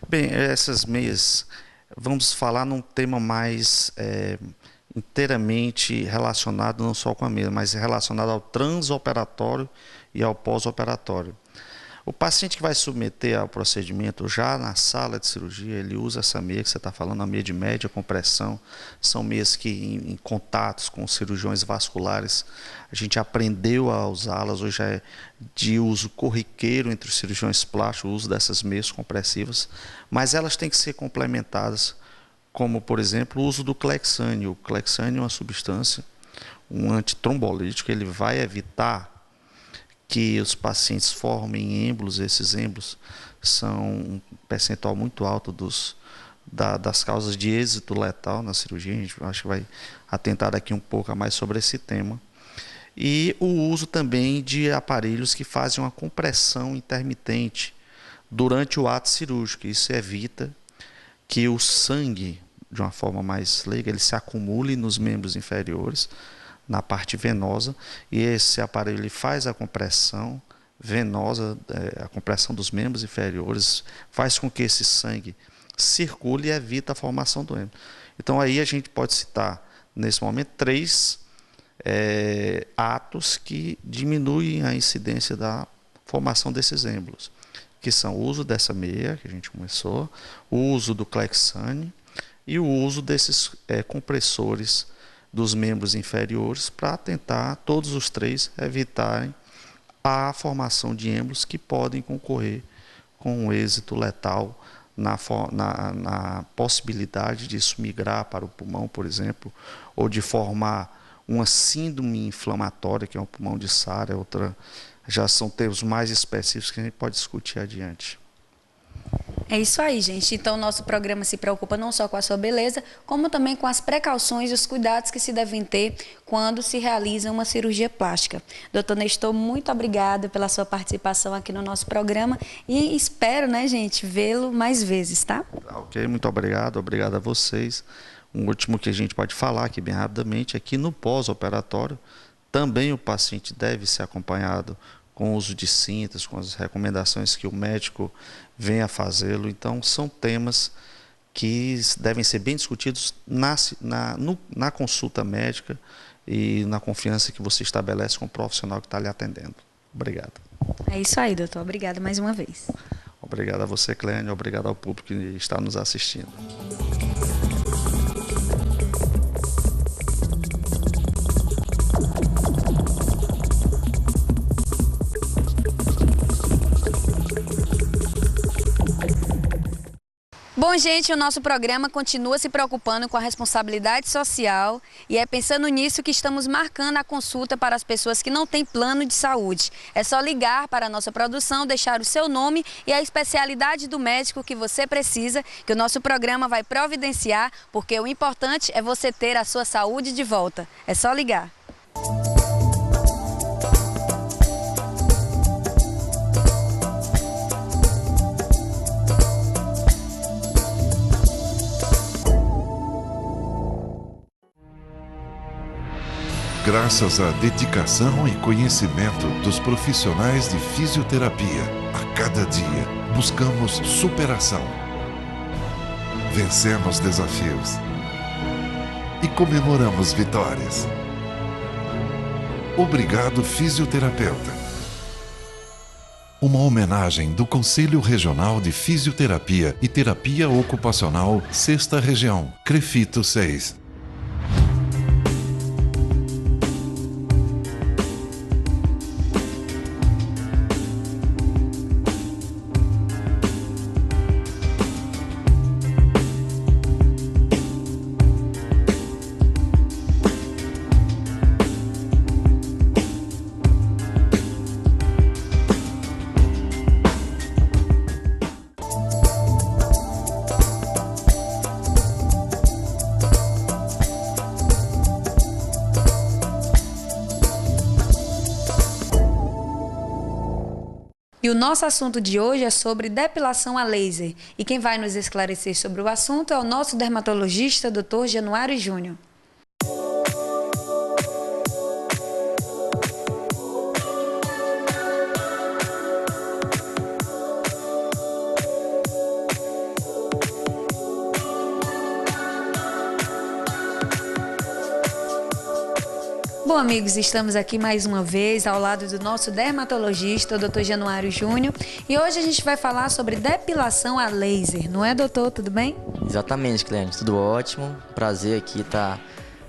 Bem, essas meias, vamos falar num tema mais inteiramente relacionado não só com a meia, mas relacionado ao transoperatório e ao pós-operatório. O paciente que vai submeter ao procedimento já na sala de cirurgia, ele usa essa meia que você está falando, a meia de média compressão. São meias que, em contatos com os cirurgiões vasculares, a gente aprendeu a usá-las. Hoje é de uso corriqueiro entre os cirurgiões plásticos o uso dessas meias compressivas, mas elas têm que ser complementadas, como, por exemplo, o uso do Clexane. O Clexane é uma substância, um antitrombolítico, ele vai evitar que os pacientes formem êmbolos. Esses êmbolos são um percentual muito alto das causas de êxito letal na cirurgia. A gente acho que vai atentar daqui um pouco a mais sobre esse tema. E o uso também de aparelhos que fazem uma compressão intermitente durante o ato cirúrgico. Isso evita que o sangue, de uma forma mais leiga, ele se acumule nos membros inferiores, na parte venosa, e esse aparelho ele faz a compressão venosa, a compressão dos membros inferiores, faz com que esse sangue circule e evita a formação do êmbolo. Então aí a gente pode citar, nesse momento, 3 atos que diminuem a incidência da formação desses êmbolos, que são o uso dessa meia, que a gente começou, o uso do Clexane e o uso desses compressores dos membros inferiores, para tentar, todos os 3, evitarem a formação de êmbolos que podem concorrer com um êxito letal na possibilidade de isso migrar para o pulmão, por exemplo, ou de formar uma síndrome inflamatória, que é um pulmão de Sarah, outra já são termos mais específicos que a gente pode discutir adiante. É isso aí, gente. Então, nosso programa se preocupa não só com a sua beleza, como também com as precauções e os cuidados que se devem ter quando se realiza uma cirurgia plástica. Doutor Nestor, muito obrigada pela sua participação aqui no nosso programa e espero, né, gente, vê-lo mais vezes, tá? Ok, muito obrigado. Obrigado a vocês. Um último que a gente pode falar aqui bem rapidamente é que no pós-operatório também o paciente deve ser acompanhado com o uso de cintas, com as recomendações que o médico venha a fazê-lo. Então, são temas que devem ser bem discutidos na consulta médica e na confiança que você estabelece com o profissional que está lhe atendendo. Obrigado. É isso aí, doutor. Obrigada mais uma vez. Obrigado a você, Clênia. Obrigado ao público que está nos assistindo. Bom, gente, o nosso programa continua se preocupando com a responsabilidade social e é pensando nisso que estamos marcando a consulta para as pessoas que não têm plano de saúde. É só ligar para a nossa produção, deixar o seu nome e a especialidade do médico que você precisa, que o nosso programa vai providenciar, porque o importante é você ter a sua saúde de volta. É só ligar. Graças à dedicação e conhecimento dos profissionais de fisioterapia, a cada dia buscamos superação. Vencemos desafios e comemoramos vitórias. Obrigado, fisioterapeuta. Uma homenagem do Conselho Regional de Fisioterapia e Terapia Ocupacional, 6ª Região, CREFITO 6. E o nosso assunto de hoje é sobre depilação a laser. E quem vai nos esclarecer sobre o assunto é o nosso dermatologista, Dr. Januário Júnior. Bom, amigos, estamos aqui mais uma vez ao lado do nosso dermatologista, o Dr. Januário Júnior, e hoje a gente vai falar sobre depilação a laser, não é, doutor? Tudo bem? Exatamente, Clênia, tudo ótimo. Prazer aqui estar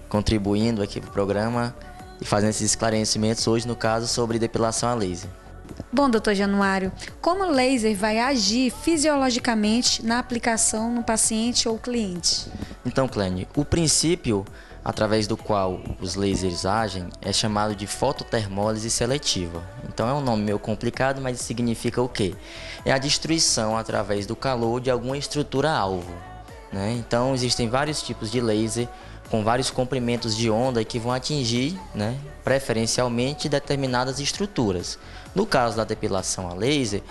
contribuindo aqui para o programa e fazendo esses esclarecimentos hoje, no caso, sobre depilação a laser. Bom, doutor Januário, como o laser vai agir fisiologicamente na aplicação no paciente ou cliente? Então, Clênia, o princípio através do qual os lasers agem é chamado de fototermólise seletiva. Então é um nome meio complicado, mas significa o quê? É a destruição através do calor de alguma estrutura-alvo, né? Então existem vários tipos de laser com vários comprimentos de onda que vão atingir, né, preferencialmente determinadas estruturas. No caso da depilação a laser,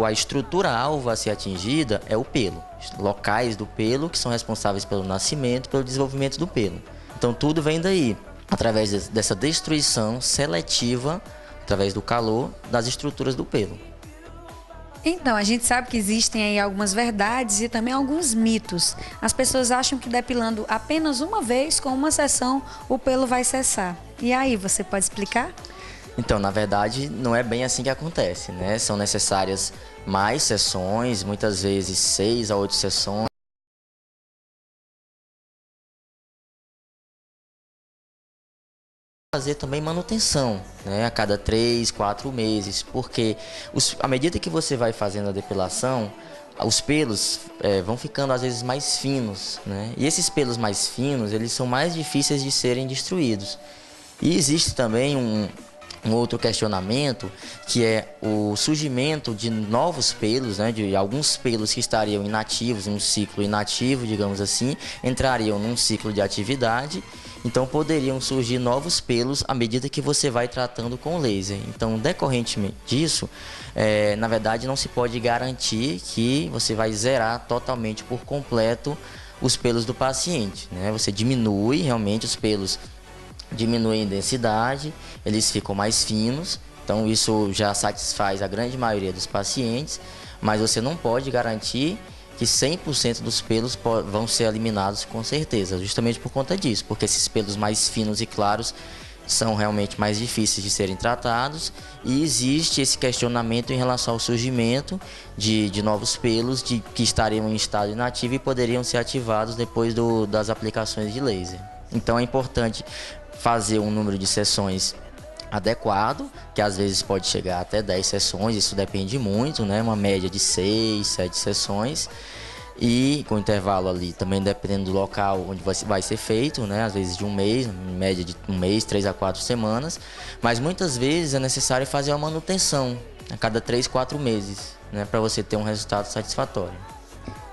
a estrutura-alvo a ser atingida é o pelo, locais do pelo que são responsáveis pelo nascimento, pelo desenvolvimento do pelo. Então tudo vem daí, através dessa destruição seletiva, através do calor das estruturas do pelo. Então, a gente sabe que existem aí algumas verdades e também alguns mitos. As pessoas acham que depilando apenas uma vez, com uma sessão, o pelo vai cessar. E aí, você pode explicar? Então, na verdade, não é bem assim que acontece, né? São necessárias mais sessões, muitas vezes 6 a 8 sessões. Fazer também manutenção, né? A cada 3, 4 meses, porque à medida que você vai fazendo a depilação, os pelos vão ficando às vezes mais finos, né? E esses pelos mais finos, eles são mais difíceis de serem destruídos. E existe também um outro questionamento, que é o surgimento de novos pelos, né? De alguns pelos que estariam inativos, em um ciclo inativo, digamos assim, entrariam num ciclo de atividade. Então poderiam surgir novos pelos à medida que você vai tratando com laser. Então, decorrentemente disso, na verdade não se pode garantir que você vai zerar totalmente por completo os pelos do paciente, né? Você diminui realmente os pelos, diminuem em densidade, eles ficam mais finos, então isso já satisfaz a grande maioria dos pacientes, mas você não pode garantir que 100% dos pelos vão ser eliminados com certeza, justamente por conta disso, porque esses pelos mais finos e claros são realmente mais difíceis de serem tratados e existe esse questionamento em relação ao surgimento de novos pelos que estariam em estado inativo e poderiam ser ativados depois das aplicações de laser. Então é importante fazer um número de sessões adequado, que às vezes pode chegar até 10 sessões, isso depende muito, né? Uma média de 6, 7 sessões. E com intervalo ali, também dependendo do local onde vai ser feito, né? Às vezes de um mês, em média de um mês, 3 a 4 semanas. Mas muitas vezes é necessário fazer uma manutenção a cada 3, 4 meses, né? Para você ter um resultado satisfatório.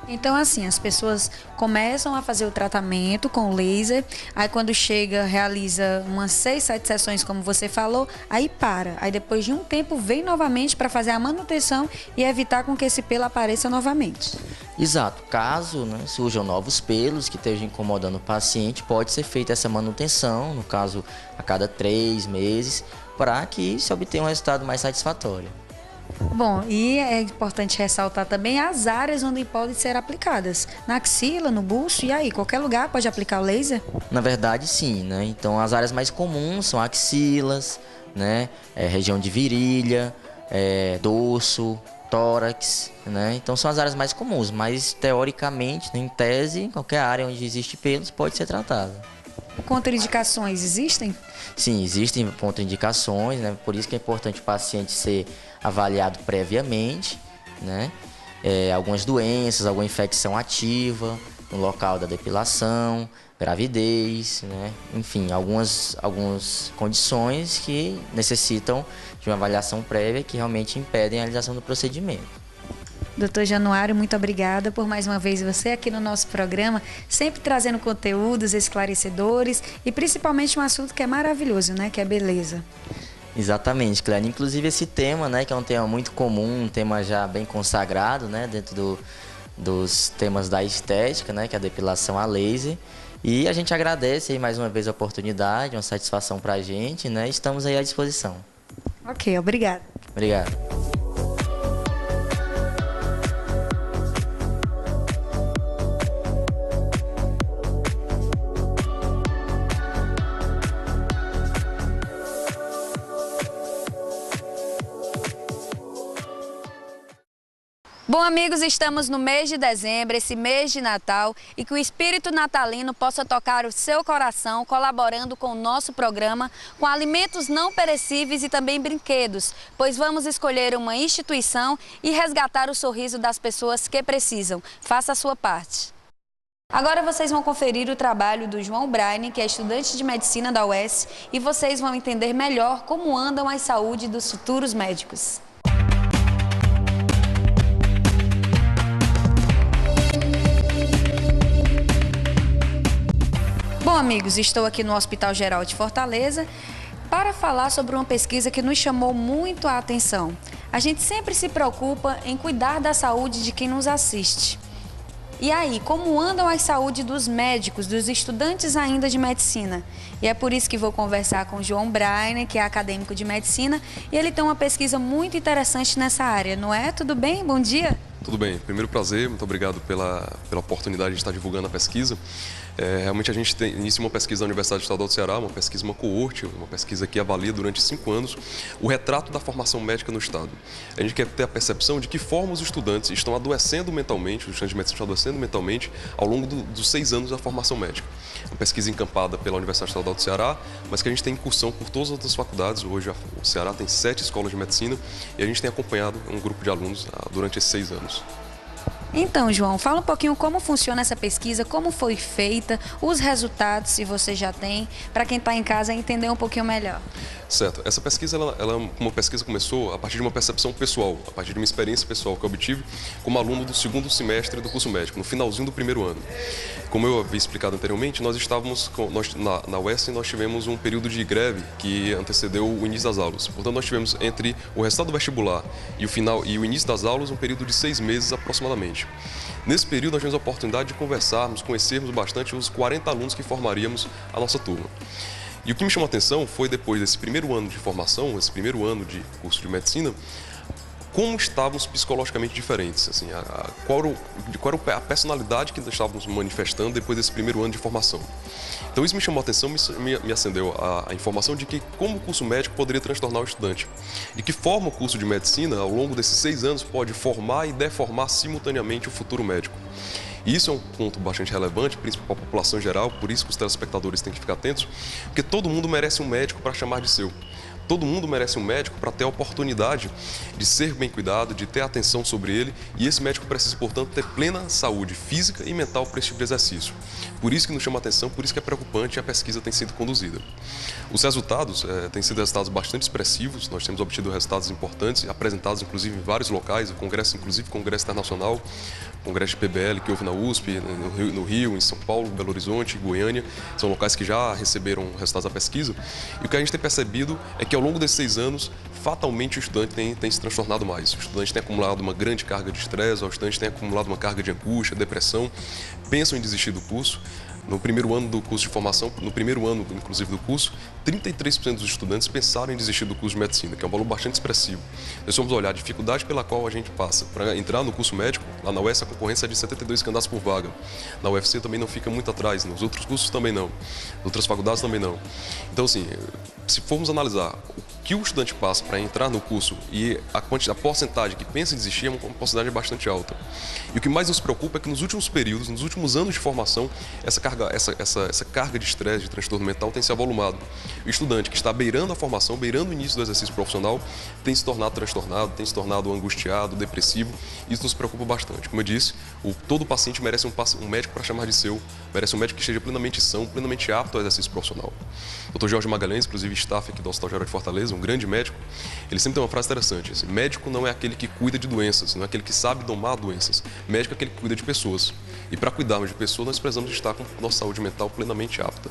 Então, assim, as pessoas começam a fazer o tratamento com laser, aí quando chega, realiza umas 6, 7 sessões, como você falou, aí para. Aí depois de um tempo vem novamente para fazer a manutenção e evitar com que esse pelo apareça novamente. Exato. Caso, né, surjam novos pelos que estejam incomodando o paciente, pode ser feita essa manutenção, no caso, a cada 3 meses, para que se obtenha um resultado mais satisfatório. Bom, e é importante ressaltar também as áreas onde podem ser aplicadas. Na axila, no busto, e aí? Qualquer lugar pode aplicar o laser? Na verdade, sim, né? Então, as áreas mais comuns são axilas, né? Região de virilha, dorso, tórax, né? Então, são as áreas mais comuns, mas teoricamente, em tese, qualquer área onde existe pelos pode ser tratada. Contraindicações existem? Sim, existem contraindicações, né? Por isso que é importante o paciente ser avaliado previamente, né? Algumas doenças, alguma infecção ativa no local da depilação, gravidez, né? Enfim, algumas condições que necessitam de uma avaliação prévia que realmente impedem a realização do procedimento. Doutor Januário, muito obrigada por mais uma vez você aqui no nosso programa, sempre trazendo conteúdos esclarecedores e principalmente um assunto que é maravilhoso, né? Que é beleza. Exatamente, Cleane. Inclusive esse tema, né, que é um tema muito comum, um tema já bem consagrado, né, dentro dos temas da estética, né, que é a depilação a laser. E a gente agradece aí mais uma vez a oportunidade, uma satisfação pra gente, né? Estamos aí à disposição. Ok, obrigada. Obrigado. Bom, amigos, estamos no mês de dezembro, esse mês de Natal, e que o espírito natalino possa tocar o seu coração, colaborando com o nosso programa, com alimentos não perecíveis e também brinquedos, pois vamos escolher uma instituição e resgatar o sorriso das pessoas que precisam. Faça a sua parte. Agora vocês vão conferir o trabalho do João Braine, que é estudante de medicina da UES, e vocês vão entender melhor como andam a saúde dos futuros médicos. Bom, amigos, estou aqui no Hospital Geral de Fortaleza para falar sobre uma pesquisa que nos chamou muito a atenção. A gente sempre se preocupa em cuidar da saúde de quem nos assiste. E aí, como andam a saúde dos médicos, dos estudantes ainda de medicina? E é por isso que vou conversar com o João Braine, que é acadêmico de medicina, e ele tem uma pesquisa muito interessante nessa área, não é? Tudo bem? Bom dia! Tudo bem. Primeiro prazer, muito obrigado pela oportunidade de estar divulgando a pesquisa. Realmente a gente inicia uma pesquisa na Universidade Estadual do Ceará, uma pesquisa, uma coorte, uma pesquisa que avalia durante 5 anos o retrato da formação médica no Estado. A gente quer ter a percepção de que forma os estudantes estão adoecendo mentalmente, os estudantes de medicina estão adoecendo mentalmente ao longo dos 6 anos da formação médica. Uma pesquisa encampada pela Universidade Estadual do Ceará, mas que a gente tem incursão por todas as outras faculdades. Hoje o Ceará tem 7 escolas de medicina e a gente tem acompanhado um grupo de alunos durante esses 6 anos. Então, João, fala um pouquinho como funciona essa pesquisa, como foi feita, os resultados, se você já tem, para quem está em casa entender um pouquinho melhor. Certo. Essa pesquisa, uma pesquisa começou a partir de uma percepção pessoal, a partir de uma experiência pessoal que eu obtive como aluno do segundo semestre do curso médico, no finalzinho do primeiro ano. Como eu havia explicado anteriormente, nós estávamos, na UES, nós tivemos um período de greve que antecedeu o início das aulas. Portanto, nós tivemos entre o resultado do vestibular e o início das aulas um período de 6 meses aproximadamente. Nesse período, nós tivemos a oportunidade de conversarmos, conhecermos bastante os 40 alunos que formaríamos a nossa turma. E o que me chamou a atenção foi, depois desse primeiro ano de formação, esse primeiro ano de curso de medicina, como estávamos psicologicamente diferentes, assim, qual era a personalidade que estávamos manifestando depois desse primeiro ano de formação. Então isso me chamou a atenção, me acendeu a informação de que como o curso médico poderia transtornar o estudante. De que forma o curso de medicina, ao longo desses 6 anos, pode formar e deformar simultaneamente o futuro médico. E isso é um ponto bastante relevante, principalmente para a população em geral, por isso que os telespectadores têm que ficar atentos, porque todo mundo merece um médico para chamar de seu. Todo mundo merece um médico para ter a oportunidade de ser bem cuidado, de ter atenção sobre ele, e esse médico precisa, portanto, ter plena saúde física e mental para esse tipo de exercício. Por isso que nos chama a atenção, por isso que é preocupante e a pesquisa tem sido conduzida. Os resultados têm sido resultados bastante expressivos, nós temos obtido resultados importantes, apresentados inclusive em vários locais, congresso internacional, congresso de PBL que houve na USP, no Rio, em São Paulo, Belo Horizonte, Goiânia, são locais que já receberam resultados da pesquisa, e o que a gente tem percebido é que ao longo desses 6 anos, fatalmente o estudante tem se transtornado mais. O estudante tem acumulado uma grande carga de estresse, o estudante tem acumulado uma carga de angústia, depressão, pensam em desistir do curso. No primeiro ano do curso de formação, no primeiro ano, inclusive, do curso, 33% dos estudantes pensaram em desistir do curso de medicina, que é um valor bastante expressivo. Nós vamos olhar a dificuldade pela qual a gente passa. Para entrar no curso médico, lá na UES a concorrência é de 72 candidatos por vaga. Na UFC também não fica muito atrás, nos outros cursos também não, nas outras faculdades também não. Então, assim, se formos analisar o que o estudante passa para entrar no curso e a porcentagem que pensa em desistir é uma porcentagem bastante alta. E o que mais nos preocupa é que nos últimos períodos, nos últimos anos de formação, essa carga de estresse, de transtorno mental tem se avolumado. O estudante que está beirando a formação, beirando o início do exercício profissional, tem se tornado transtornado, tem se tornado angustiado, depressivo. Isso nos preocupa bastante. Como eu disse, todo paciente merece um médico para chamar de seu, merece um médico que esteja plenamente são, plenamente apto ao exercício profissional. O Dr. Jorge Magalhães, inclusive staff aqui do Hospital Geral de Fortaleza, um grande médico, ele sempre tem uma frase interessante, assim, médico não é aquele que cuida de doenças, não é aquele que sabe domar doenças, médico é aquele que cuida de pessoas. E para cuidarmos de pessoas, nós precisamos estar com nossa saúde mental plenamente apta.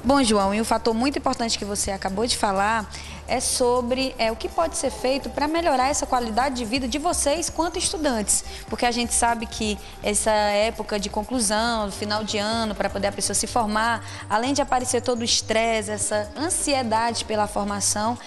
Bom, João, e um fator muito importante que você acabou de falar é sobre o que pode ser feito para melhorar essa qualidade de vida de vocês quanto estudantes. Porque a gente sabe que essa época de conclusão, final de ano, para poder a pessoa se formar, além de aparecer todo o estresse, essa ansiedade pela formação,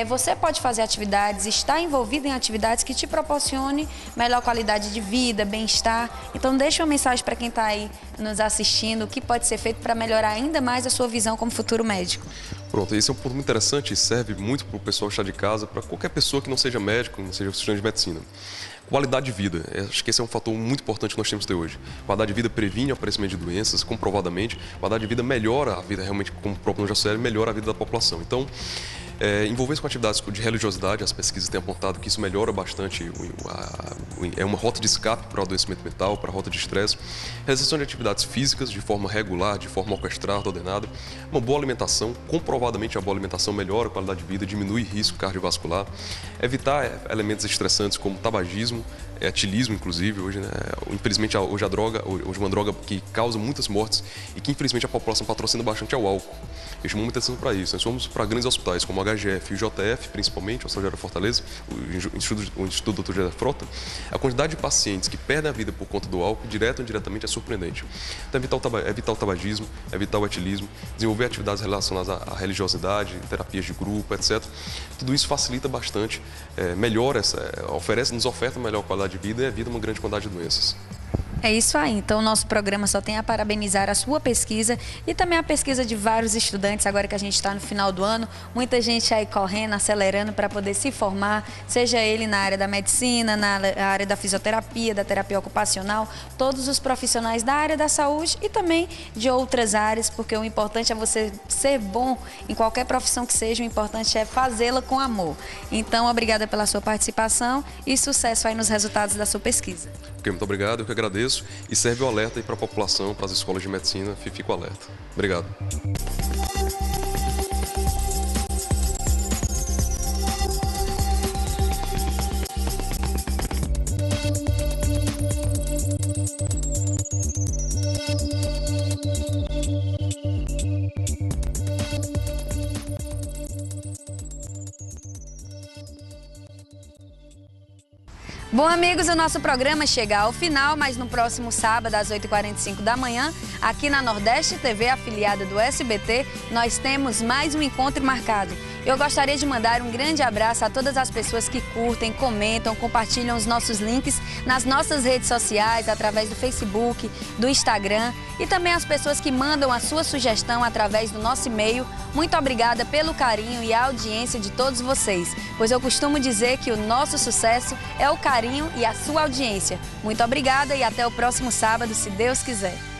você pode fazer atividades, estar envolvido em atividades que te proporcione melhor qualidade de vida, bem-estar. Então, deixa uma mensagem para quem está aí nos assistindo, o que pode ser feito para melhorar ainda mais a sua visão como futuro médico. Pronto, esse é um ponto muito interessante e serve muito para o pessoal que está de casa, para qualquer pessoa que não seja médico, não seja estudante de medicina. Qualidade de vida, acho que esse é um fator muito importante que nós temos que ter hoje. Qualidade de vida previne o aparecimento de doenças, comprovadamente. Qualidade de vida melhora a vida, realmente, como o próprio nome já sugere, melhora a vida da população. Então, envolver-se com atividades de religiosidade, as pesquisas têm apontado que isso melhora bastante, é uma rota de escape para o adoecimento mental, para a rota de estresse. Realização de atividades físicas de forma regular, de forma orquestrada, ordenada. Uma boa alimentação, comprovadamente a boa alimentação melhora a qualidade de vida, diminui risco cardiovascular. Evitar elementos estressantes como tabagismo, etilismo, inclusive, hoje, né? Infelizmente, hoje uma droga que causa muitas mortes e que, infelizmente, a população patrocina bastante é o álcool. Eu chamo muita atenção para isso. Nós fomos para grandes hospitais, como o HGF e o JF, principalmente, o Hospital Geral de Fortaleza, o Instituto Dr. José Frota, a quantidade de pacientes que perdem a vida por conta do álcool, direto ou indiretamente, é surpreendente. Então, evitar o tabagismo, evitar o etilismo, desenvolver atividades relacionadas à religiosidade, terapias de grupo, etc. Tudo isso facilita bastante, melhora, nos oferta melhor qualidade de vida e evita uma grande quantidade de doenças. É isso aí, então o nosso programa só tem a parabenizar a sua pesquisa e também a pesquisa de vários estudantes, agora que a gente está no final do ano, muita gente aí correndo, acelerando para poder se formar, seja ele na área da medicina, na área da fisioterapia, da terapia ocupacional, todos os profissionais da área da saúde e também de outras áreas, porque o importante é você ser bom em qualquer profissão que seja, o importante é fazê-la com amor. Então, obrigada pela sua participação e sucesso aí nos resultados da sua pesquisa. Ok, muito obrigado, eu que agradeço. E serve o alerta aí para a população, para as escolas de medicina, fica o alerta. Obrigado. Bom, amigos, o nosso programa chega ao final, mas no próximo sábado, às 8h45 da manhã, aqui na Nordeste TV, afiliada do SBT, nós temos mais um encontro marcado. Eu gostaria de mandar um grande abraço a todas as pessoas que curtem, comentam, compartilham os nossos links nas nossas redes sociais, através do Facebook, do Instagram, e também as pessoas que mandam a sua sugestão através do nosso e-mail. Muito obrigada pelo carinho e a audiência de todos vocês, pois eu costumo dizer que o nosso sucesso é o carinho e a sua audiência. Muito obrigada e até o próximo sábado, se Deus quiser.